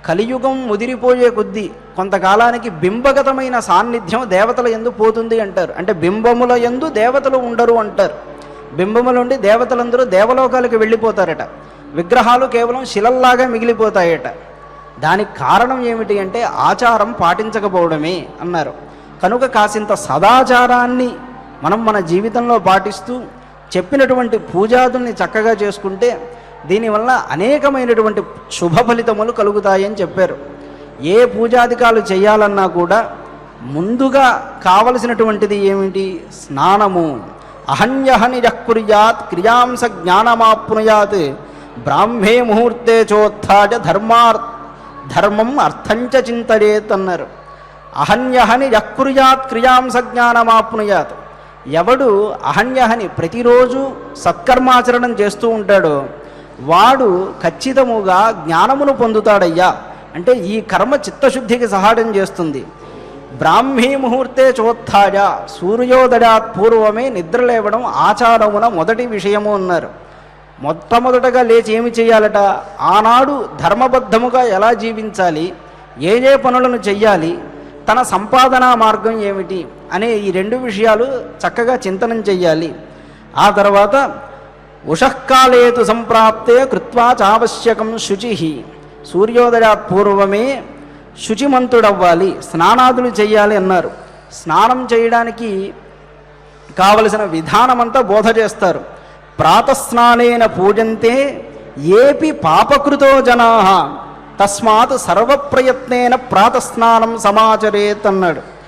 కలియుగం ముదిరిపోయే కొద్దీ కొంతకాలానికి బింబగతమైన సాన్నిధ్యం దేవతల యందు పోతుంది అంటారు. అంటే బింబముల యందు దేవతలు ఉండరు అంటారు. బింబములుండి దేవతలందరూ దేవలోకాలకు వెళ్ళిపోతారట. విగ్రహాలు కేవలం శిలల్లాగా మిగిలిపోతాయట. దానికి కారణం ఏమిటి అంటే ఆచారం పాటించకపోవడమే అన్నారు. కనుక కాసింత సదాచారాన్ని మనం మన జీవితంలో పాటిస్తూ చెప్పినటువంటి పూజాదుల్ని చక్కగా చేసుకుంటే దీనివల్ల అనేకమైనటువంటి శుభ ఫలితములు కలుగుతాయని చెప్పారు. ఏ పూజాధికాలు చేయాలన్నా కూడా ముందుగా కావలసినటువంటిది ఏమిటి? స్నానము. అహన్యహని యఃకుర్యాత్ క్రియాంస జ్ఞానమాప్నుయాత్ బ్రాహ్మే ముహూర్తే చోత్థాజ ధర్మం అర్థంచ చింతయేత్ అన్నారు. అహన్యహని యఃకుర్యాత్ క్రియాంస జ్ఞానమాప్నుయాత్. ఎవడు అహన్యహని ప్రతిరోజు సత్కర్మాచరణం చేస్తూ ఉంటాడో వాడు ఖచ్చితముగా జ్ఞానమును పొందుతాడయ్యా. అంటే ఈ కర్మ చిత్తశుద్ధికి సహాయం చేస్తుంది. బ్రాహ్మీ ముహూర్తే చోత్థాజ, సూర్యోదయాత్ పూర్వమే నిద్రలేవడం ఆచారమున మొదటి విషయము అన్నారు. మొట్టమొదటగా లేచి ఏమి చేయాలట? ఆనాడు ధర్మబద్ధముగా ఎలా జీవించాలి, ఏ ఏ పనులను చెయ్యాలి, తన సంపాదనా మార్గం ఏమిటి అనే ఈ రెండు విషయాలు చక్కగా చింతనం చెయ్యాలి. ఆ తర్వాత ఉషఃకాలేతు సంప్రాప్తే కృత్వా చావశ్యకం శుచి, సూర్యోదయాత్ పూర్వమే శుచిమంతుడవ్వాలి, స్నానాదులు చెయ్యాలి అన్నారు. స్నానం చేయడానికి కావలసిన విధానమంతా బోధ చేస్తారు. ప్రాతస్నానేన పూజంతే ఏపి పాపకృతో జనాః తస్మాత్ సర్వప్రయత్నేన ప్రాతస్నానం సమాచరేత్ అన్నాడు.